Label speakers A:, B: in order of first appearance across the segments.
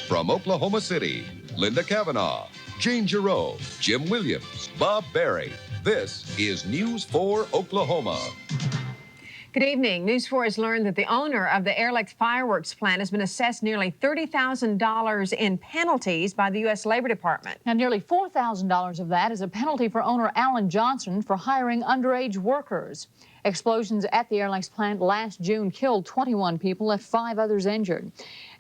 A: From Oklahoma City, Linda Cavanaugh, Jane Giroux, Jim Williams, Bob Barry. This is News 4 Oklahoma.
B: Good evening. News 4 has learned that the owner of the Airchecks fireworks plant has been assessed nearly $30,000 in penalties by the U.S. Labor Department.
C: Now, nearly $4,000 of that is a penalty for owner Alan Johnson for hiring underage workers. Explosions at the Airchecks plant last June killed 21 people, left 5 others injured.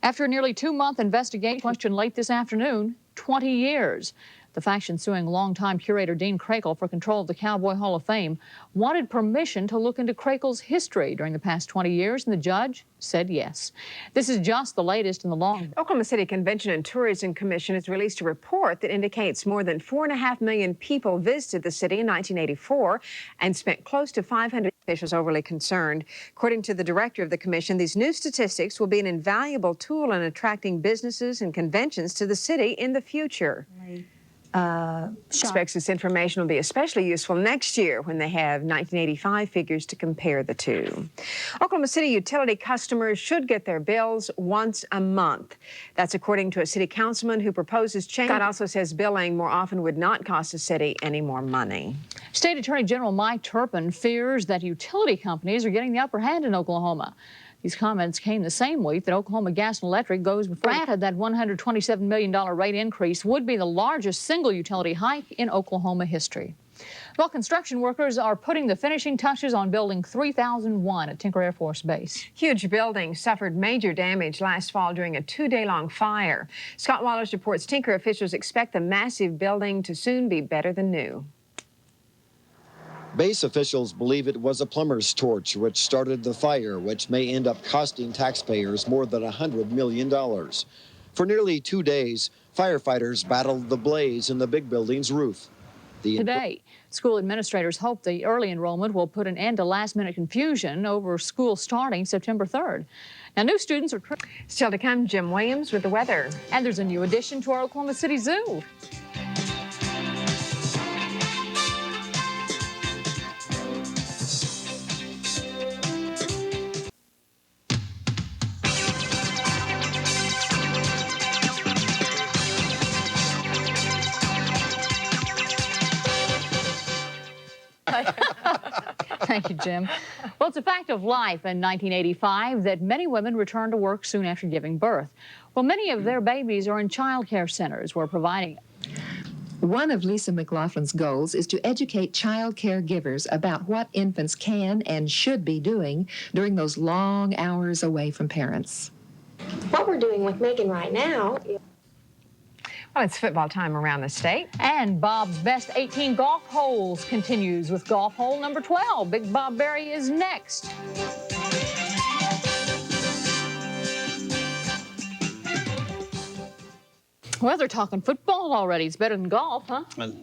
C: After a nearly 2-month investigation, questioned late this afternoon, 20 years. The faction suing longtime curator Dean Crakel for control of the Cowboy Hall of Fame wanted permission to look into Crakel's history during the past 20 years, and the judge said yes. This is just the latest in the long.
B: Oklahoma City Convention and Tourism Commission has released a report that indicates more than 4.5 million people visited the city in 1984 and spent close to 500. Officials overly concerned. According to the director of the commission, these new statistics will be an invaluable tool in attracting businesses and conventions to the city in the future. Expects this information will be especially useful next year when they have 1985 figures to compare the two. Oklahoma City utility customers should get their bills once a month. That's according to a city councilman who proposes change. Scott also says billing more often would not cost the city any more money.
C: State Attorney General Mike Turpin fears that utility companies are getting the upper hand in Oklahoma. These comments came the same week that Oklahoma Gas and Electric goes granted that $127 million rate increase would be the largest single utility hike in Oklahoma history. Well, construction workers are putting the finishing touches on Building 3001 at Tinker Air Force Base.
B: Huge building suffered major damage last fall during a 2-day-long fire. Scott Wallace reports Tinker officials expect the massive building to soon be better than new.
D: Base officials believe it was a plumber's torch which started the fire, which may end up costing taxpayers more than $100 million. For nearly 2 days, firefighters battled the blaze in the big building's roof.
C: Today, school administrators hope the early enrollment will put an end to last-minute confusion over school starting September 3rd. Now, new students are...
B: Still to come, Jim Williams with the weather.
C: And there's a new addition to our Oklahoma City Zoo. Thank you, Jim. Well, it's a fact of life in 1985 that many women return to work soon after giving birth. Well, many of their babies are in child care centers where providing...
E: One of Lisa McLaughlin's goals is to educate child care givers about what infants can and should be doing during those long hours away from parents.
F: What we're doing with Megan right now...
B: Well, it's football time around the state.
C: And Bob's best 18 golf holes continues with golf hole number 12. Big Bob Barry is next. Well, they're talking football already. It's better than golf, huh?
G: No.
C: Did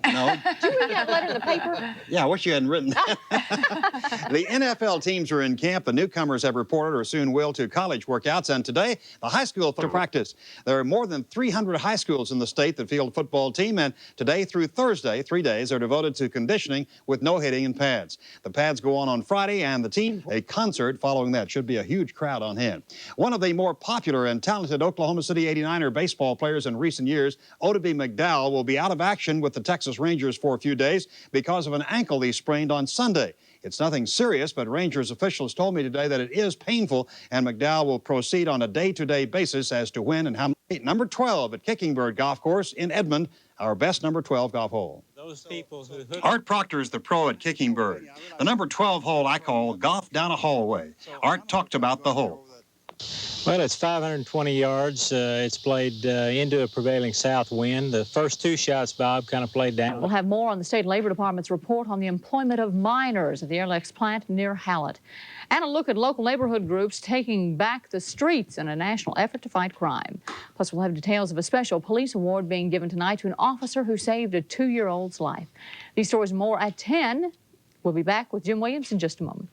C: you read that letter in the paper?
G: Yeah, I wish you hadn't written that. The NFL teams are in camp. The newcomers have reported or soon will to college workouts. And today, the high school to practice. There are more than 300 high schools in the state that field a football team. And today through Thursday, 3 days, are devoted to conditioning with no hitting and pads. The pads go on Friday, and the team, a concert following that. Should be a huge crowd on hand. One of the more popular and talented Oklahoma City 89er baseball players in recent years, Oddibe McDowell, will be out of action with the Texas Rangers for a few days because of an ankle he sprained on Sunday. It's nothing serious, but Rangers officials told me today that it is painful, and McDowell will proceed on a day-to-day basis as to when and how. Number 12 at Kicking Bird Golf Course in Edmond, our best number 12 golf hole.
H: Those people who
G: Art Proctor is the pro at Kicking Bird. The number 12 hole I call Golf Down a Hallway. Art talked about the hole.
H: Well, it's 520 yards. It's played into a prevailing south wind. The first 2 shots, Bob, kind of played down.
C: We'll have more on the State Labor Department's report on the employment of minors at the Airchecks plant near Hallett. And a look at local neighborhood groups taking back the streets in a national effort to fight crime. Plus, we'll have details of a special police award being given tonight to an officer who saved a 2-year-old's life. These stories and more at 10. We'll be back with Jim Williams in just a moment.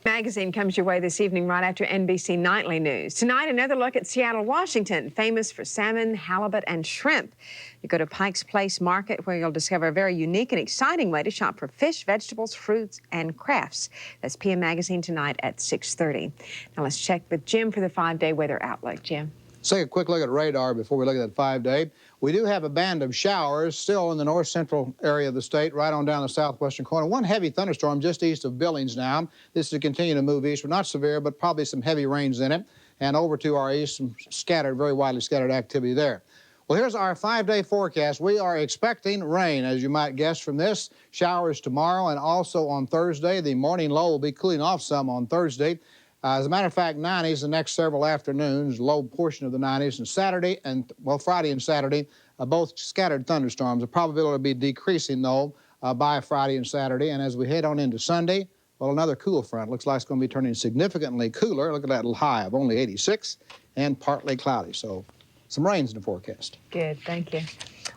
B: Magazine comes your way this evening right after NBC Nightly News. Tonight, another look at Seattle, Washington, famous for salmon, halibut, and shrimp. You go to Pike's Place Market, where you'll discover a very unique and exciting way to shop for fish, vegetables, fruits, and crafts. That's PM Magazine tonight at 6:30. Now let's check with Jim for the 5-day weather outlook. Jim.
I: Let's take a quick look at radar before we look at that 5-day. We do have a band of showers still in the north-central area of the state, right on down the southwestern corner. One heavy thunderstorm just east of Billings now. This is to continue to move east, but not severe, but probably some heavy rains in it. And over to our east, some scattered, very widely scattered activity there. Well, here's our 5-day forecast. We are expecting rain, as you might guess from this. Showers tomorrow and also on Thursday. The morning low will be cooling off some on Thursday. As a matter of fact, 90s the next several afternoons, low portion of the 90s, and Saturday and, well, Friday and Saturday, both scattered thunderstorms. The probability will be decreasing, though, by Friday and Saturday. And as we head on into Sunday, well, another cool front. Looks like it's going to be turning significantly cooler. Look at that little high of only 86 and partly cloudy. So some rains in the forecast.
B: Good, thank you.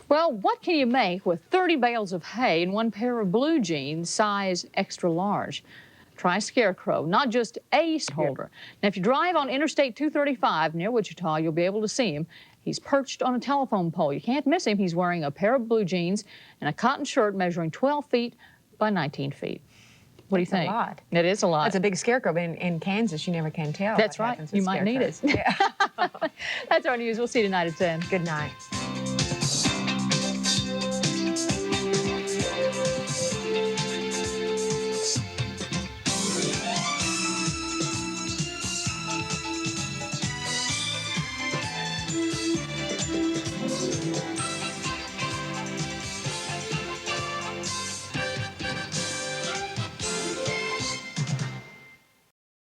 C: Well, what can you make with 30 bales of hay and one pair of blue jeans, size extra large? Try Scarecrow, not just a holder. Now, if you drive on Interstate 235 near Wichita, you'll be able to see him. He's perched on a telephone pole. You can't miss him. He's wearing a pair of blue jeans and a cotton shirt measuring 12 feet by 19 feet. What do you think?
B: That's a lot.
C: It is a lot.
B: That's a big scarecrow, but in Kansas, you never can tell.
C: That's right. You might need it.
B: Yeah.
C: That's our news. We'll see you tonight at 10.
B: Good night.